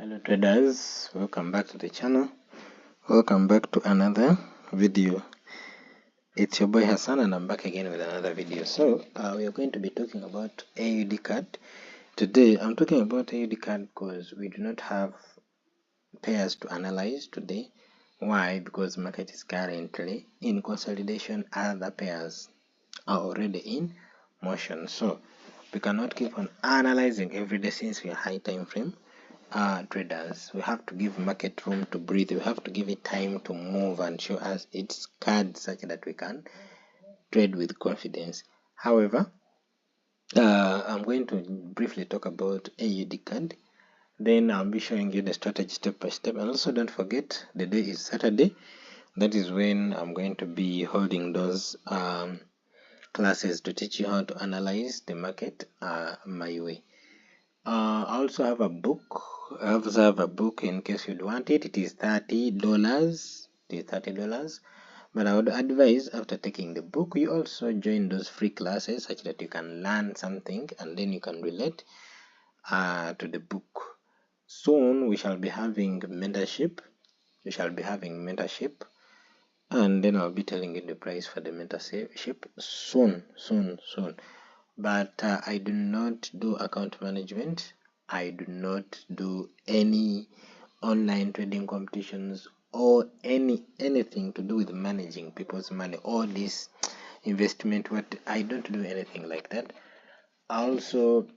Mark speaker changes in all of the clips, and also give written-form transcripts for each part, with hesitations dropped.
Speaker 1: Hello traders, welcome back to the channel. Welcome back to another video. It's your boy Hassan and I'm back again with another video. So we are going to be talking about AUD card. Today I'm talking about AUD card because we do not have pairs to analyze today. Why? Because market is currently in consolidation. Other pairs are already in motion. So we cannot keep on analyzing every day since we are high time frame traders. We have to give market room to breathe. We have to give it time to move and show us its cards such that we can trade with confidence. However, I'm going to briefly talk about AUD card. Then I'll be showing you the strategy step by step. And also don't forget, the day is Saturday. That is when I'm going to be holding those classes to teach you how to analyze the market my way. I also have a book. I also have a book in case you'd want it. It is $30. It is $30. But I would advise after taking the book, you also join those free classes such that you can learn something and then you can relate to the book. Soon we shall be having mentorship. We shall be having mentorship. And then I'll be telling you the price for the mentorship soon. But I do not do account management. I do not do any online trading competitions or anything to do with managing people's money or this investment. What I don't do anything like that. I also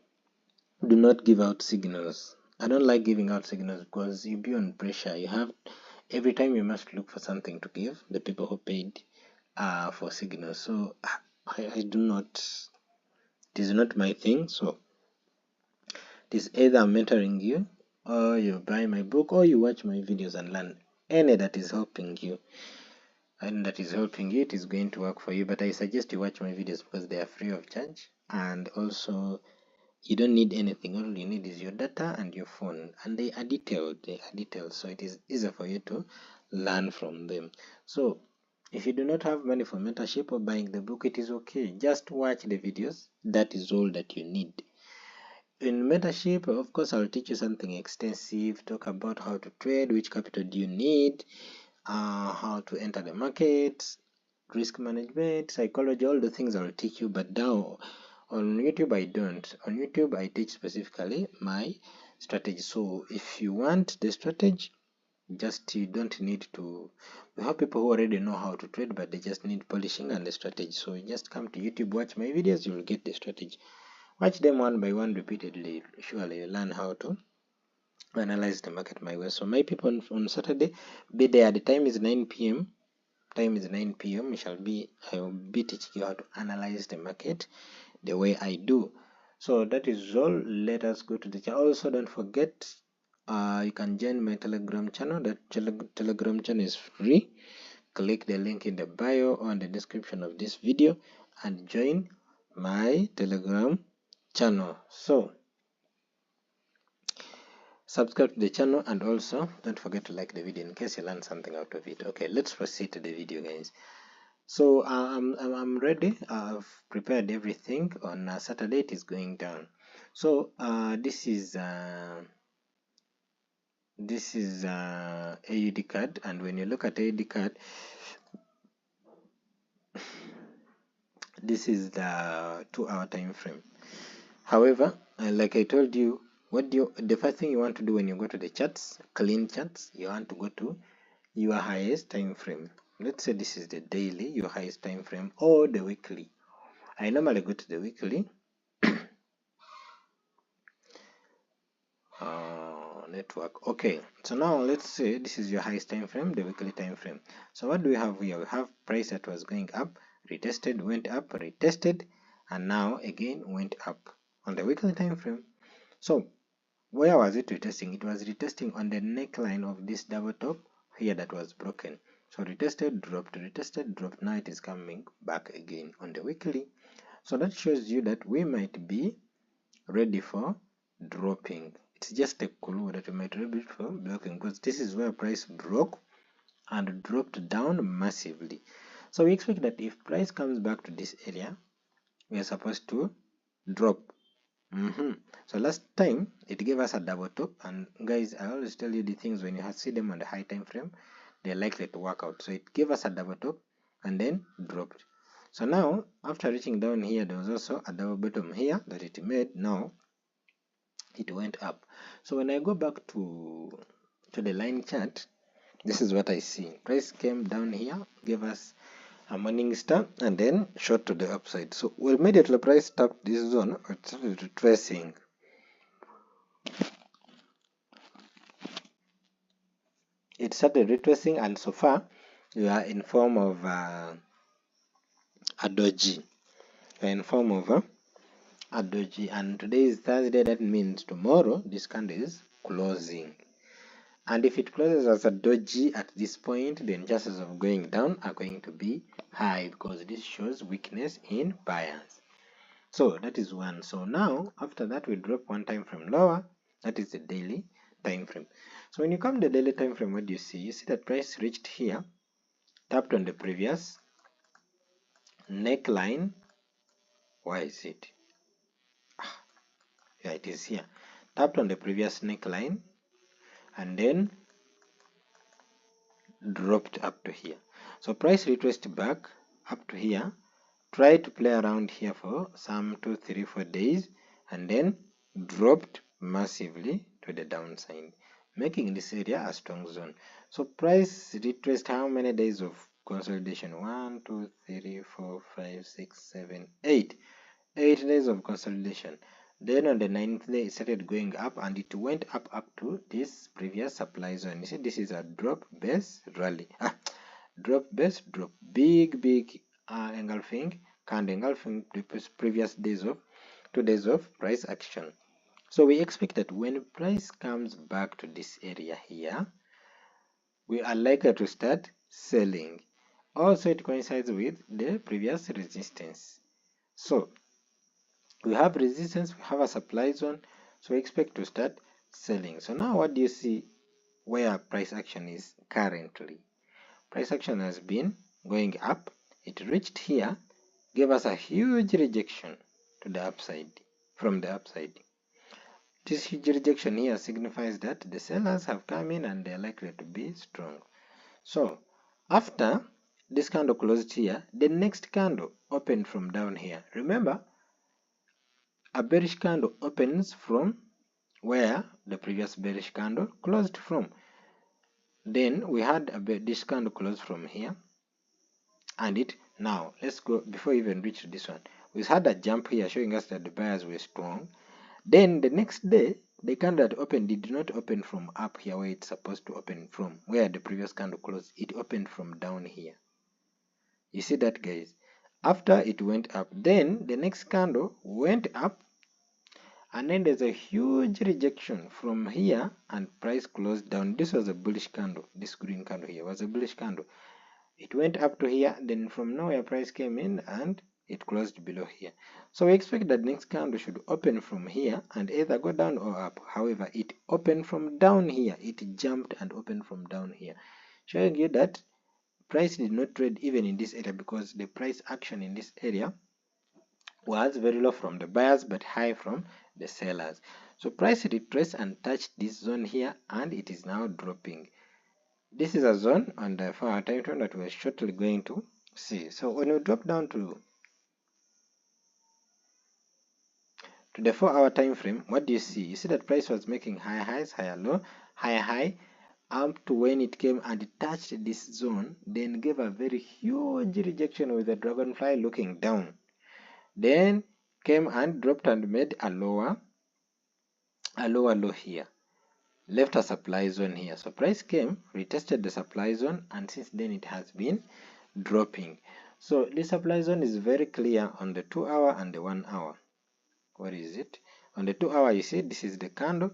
Speaker 1: do not give out signals. I don't like giving out signals because you be on pressure. You have every time you must look for something to give the people who paid for signals. So I do not. It is not my thing. So it is either I'm mentoring you, or you buy my book, or you watch my videos and learn any that is helping you. And that is helping you, it is going to work for you. But I suggest you watch my videos because they are free of charge. And also, you don't need anything. All you need is your data and your phone. And they are detailed. So it is easier for you to learn from them. So if you do not have money for mentorship or buying the book, it is okay. Just watch the videos. That is all that you need. In mentorship, of course, I'll teach you something extensive, talk about how to trade, which capital do you need, how to enter the market, risk management, psychology, all the things I'll teach you. But now on YouTube, I don't. On YouTube, I teach specifically my strategy. So if you want the strategy, you don't need to. We have people who already know how to trade, but they just need polishing and the strategy. So you just come to YouTube, watch my videos, you will get the strategy. Watch them one by one repeatedly. Surely you learn how to analyze the market my way. So my people on Saturday, be there. The time is 9 p.m. Time is 9 p.m. I will be teaching you how to analyze the market the way I do. So that is all. Let us go to the channel. Also, don't forget, you can join my Telegram channel. That Telegram channel is free. Click the link in the bio or in the description of this video and join my Telegram channel. So subscribe to the channel and also don't forget to like the video in case you learned something out of it. Okay, let's proceed to the video, guys. So I'm ready. I've prepared everything. On Saturday it is going down. So this is AUD card, and when you look at AUD card, this is the 2-hour time frame. However, like I told you, the first thing you want to do when you go to the charts, clean charts, you want to go to your highest time frame. Let's say this is the daily, your highest time frame, or the weekly. I normally go to the weekly. Network. Okay, so now let's say this is your highest time frame, the weekly time frame. So what do we have here? We have price that was going up, retested, went up, retested, and now again went up on the weekly time frame. So where was it retesting? It was retesting on the neckline of this double top here that was broken. So retested, dropped, retested, dropped. Now it is coming back again on the weekly. So that shows you that we might be ready for dropping. It's just a clue that we might be ready for dropping because this is where price broke and dropped down massively. So we expect that if price comes back to this area, we are supposed to drop So last time it gave us a double top, and guys, I always tell you the things when you see them on the high time frame, they're likely to work out. So it gave us a double top and then dropped. So now after reaching down here, there was also a double bottom here that it made. Now it went up. So when I go back to the line chart, this is what I see. Price came down here, gave us a morning star, and then shot to the upside. So immediately price tapped this zone, it started retracing. It started retracing, and so far you are in form of a doji. You are in form of a doji, and today is Thursday. That means tomorrow this candle is closing. And if it closes as a doji at this point, then chances of going down are going to be high, because this shows weakness in buyers. So that is one. So now after that we drop one time frame lower, that is the daily time frame. So when you come to the daily time frame, what do you see? You see that price reached here, tapped on the previous neckline. Why is it? Yeah, it is here. Tapped on the previous neckline and then dropped up to here. So price retraced back up to here, tried to play around here for some 2, 3, 4 days, and then dropped massively to the downside, making this area a strong zone. So price retraced how many days of consolidation? 1, 2, 3, 4, 5, 6, 7, 8. 8 days of consolidation. Then on the 9th day it started going up, and it went up to this previous supply zone. You see, this is a drop base rally. Drop base drop, big engulfing candle, engulfing the previous days of 2 days of price action. So we expect that when price comes back to this area here, we are likely to start selling. Also, it coincides with the previous resistance. So we have resistance, we have a supply zone, so we expect to start selling. So now what do you see where price action is currently? Price action has been going up. It reached here, gave us a huge rejection to the upside, from the upside. This huge rejection here signifies that the sellers have come in and they are likely to be strong. So after this candle closed here, the next candle opened from down here. Remember, a bearish candle opens from where the previous bearish candle closed from. Then we had a bearish candle close from here, and it now let's go before we even reach this one. We had a jump here showing us that the buyers were strong. Then the next day, the candle that opened did not open from up here where it's supposed to open from, where the previous candle closed. It opened from down here. You see that, guys? After it went up, then the next candle went up, and then there's a huge rejection from here, and price closed down. This was a bullish candle. This green candle here was a bullish candle. It went up to here, then from nowhere price came in and it closed below here. So we expect that next candle should open from here and either go down or up. However, it opened from down here. It jumped and opened from down here, showing you that price did not trade even in this area, because the price action in this area was very low from the buyers but high from the sellers. So price retraced and touched this zone here, and it is now dropping. This is a zone on the 4-hour time frame that we're shortly going to see. So when we drop down to the 4-hour time frame, what do you see? You see that price was making higher highs, higher low, higher high, up to when it came and it touched this zone, then gave a very huge rejection with the dragonfly looking down. Then came and dropped and made a lower low here, left a supply zone here. So price came, retested the supply zone, and since then it has been dropping. So this supply zone is very clear on the 2-hour and the 1-hour. What is it? On the 2-hour, you see this is the candle.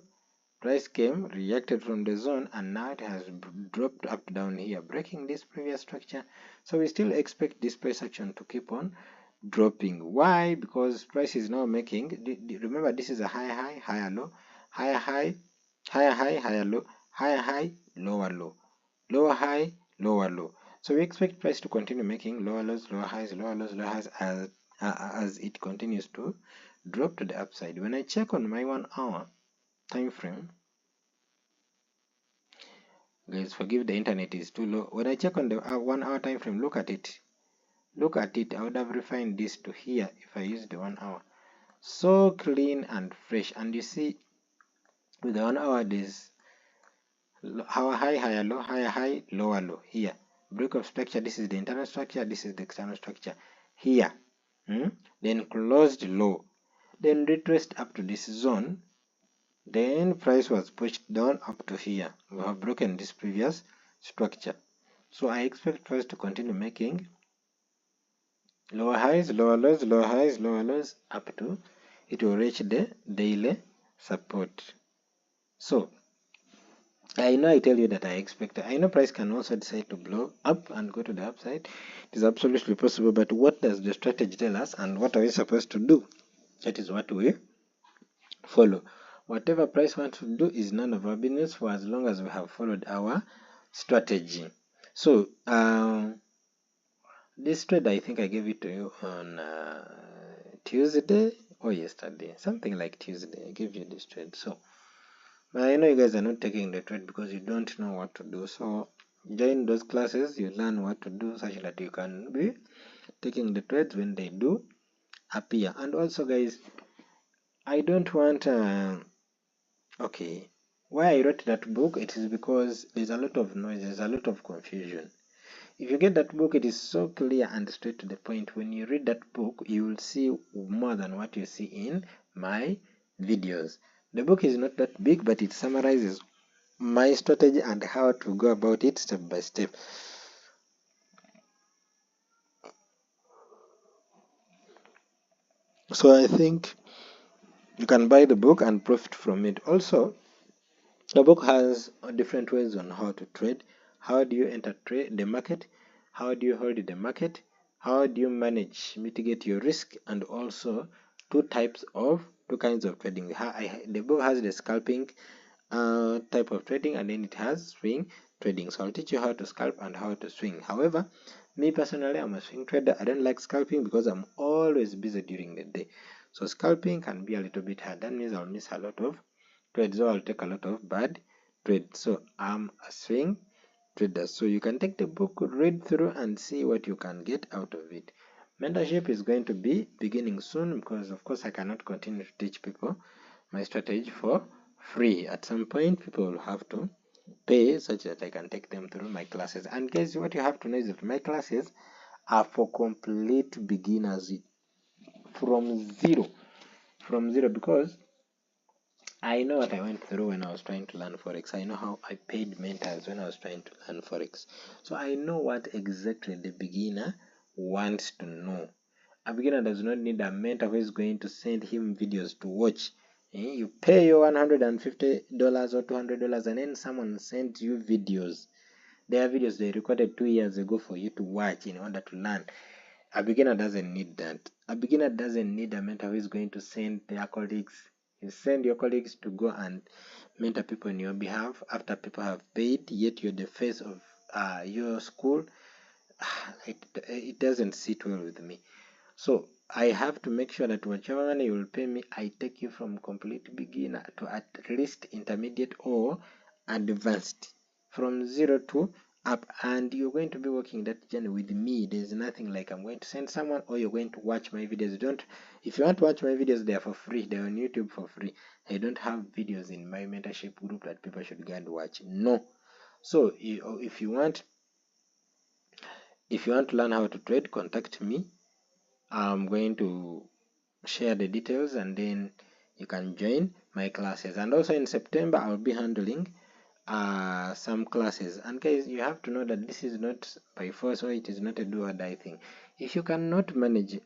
Speaker 1: Price came, reacted from the zone, and now it has dropped up down here, breaking this previous structure. So we still expect this price action to keep on dropping. Why? Because price is now making, remember, this is a higher high, higher low, higher high, higher high, higher low, higher high, lower low, lower high, lower low. So we expect price to continue making lower lows, lower highs, lower lows, lower highs as it continues to drop to the upside. When I check on my 1 hour time frame, guys, forgive the internet is too low. When I check on the 1 hour time frame, look at it. Look at it. I would have refined this to here if I use the 1 hour. So clean and fresh. And you see, with the 1 hour, there's higher high, higher low, higher high, lower low. Here, break of structure. This is the internal structure. This is the external structure. Here, then closed low, then retraced up to this zone. Then price was pushed down up to here. We have broken this previous structure. So I expect price to continue making lower highs, lower lows, lower highs, lower lows up to it will reach the daily support. So I know I tell you that I know price can also decide to blow up and go to the upside. It is absolutely possible, but what does the strategy tell us and what are we supposed to do? That is what we follow. Whatever price wants to do is none of our business for as long as we have followed our strategy. So this trade, I think I gave it to you on Tuesday or yesterday, something like Tuesday. I gave you this trade. So but I know you guys are not taking the trade because you don't know what to do. So join those classes, you learn what to do such that you can be taking the trades when they do appear. And also guys, I don't want okay, why I wrote that book, it is because there's a lot of noise, there's a lot of confusion. If you get that book, it is so clear and straight to the point. When you read that book, you will see more than what you see in my videos. The book is not that big, but it summarizes my strategy and how to go about it step by step. So I think you can buy the book and profit from it. Also, the book has different ways on how to trade. How do you enter the market? How do you hold the market? How do you mitigate your risk? And also two kinds of trading. The book has the scalping type of trading, and then it has swing trading. So I'll teach you how to scalp and how to swing. However, me personally, I'm a swing trader. I don't like scalping because I'm always busy during the day. So scalping can be a little bit hard. That means I'll miss a lot of trades, so I'll take a lot of bad trades. So I'm a swing trader. So you can take the book, read through, and see what you can get out of it. Mentorship is going to be beginning soon because of course I cannot continue to teach people my strategy for free. At some point people will have to pay such that I can take them through my classes. And guys, what you have to know is that my classes are for complete beginners from zero because I know what I went through when I was trying to learn forex. I know how I paid mentors when I was trying to learn forex. So I know what exactly the beginner wants to know. A beginner does not need a mentor who is going to send him videos to watch. You pay your $150 or $200 and then someone sends you videos. There are videos they recorded 2 years ago for you to watch in order to learn. A beginner doesn't need that. A beginner doesn't need a mentor who is going to send their colleagues. You send your colleagues to go and mentor people on your behalf after people have paid, yet you're the face of your school. It doesn't sit well with me. So I have to make sure that whichever money you will pay me, I take you from complete beginner to at least intermediate or advanced, from zero to up, and you're going to be working that journey with me. There's nothing like I'm going to send someone or you're going to watch my videos. If you want to watch my videos, they are for free. They're on YouTube for free. I don't have videos in my mentorship group that people should go and watch. No. So if you want to learn how to trade, contact me. I'm going to share the details and then you can join my classes. And also in September I'll be handling some classes. And guys, you have to know that this is not by force or it is not a do or die thing. If you cannot manage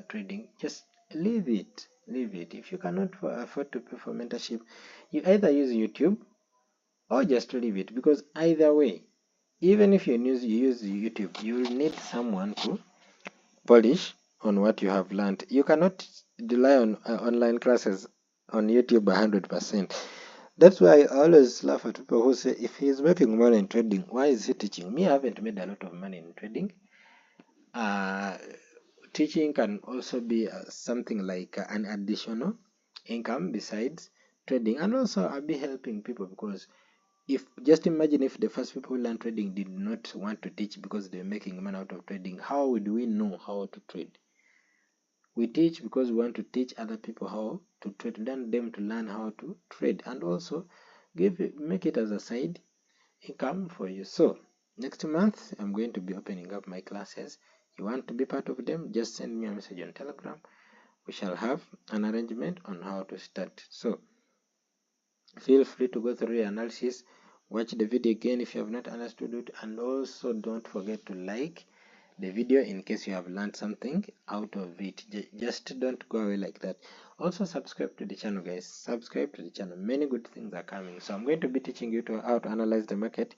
Speaker 1: trading, just leave it. If you cannot afford to pay for mentorship, you either use YouTube or just leave it, because either way, even if you use YouTube, you will need someone to polish on what you have learned. You cannot rely on online classes on YouTube 100%. That's why I always laugh at people who say, if he's making money in trading, why is he teaching? Me, I haven't made a lot of money in trading. teaching can also be something like an additional income besides trading. And also I'll be helping people, because if just imagine if the first people who learned trading did not want to teach because they're making money out of trading, how would we know how to trade? We teach because we want to teach other people how to trade, learn them to learn how to trade, and also make it as a side income for you. So next month I'm going to be opening up my classes. You want to be part of them, just send me a message on Telegram. We shall have an arrangement on how to start. So feel free to go through the analysis, watch the video again if you have not understood it, and also don't forget to like the video in case you have learned something out of it. Just don't go away like that. Also subscribe to the channel, guys. Subscribe to the channel. Many good things are coming. So I'm going to be teaching you how to analyze the market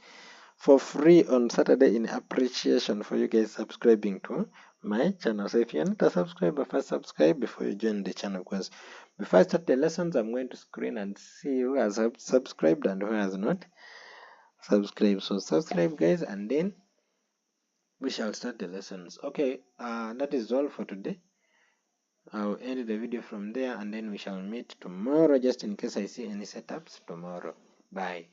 Speaker 1: for free on Saturday in appreciation for you guys subscribing to my channel. So if you're not a subscriber, first subscribe before you join the channel, because before I start the lessons, I'm going to screen and see who has subscribed and who has not subscribed. So subscribe, guys, and then we shall start the lessons. Okay, that is all for today. I'll end the video from there, and then we shall meet tomorrow, just in case I see any setups tomorrow. Bye.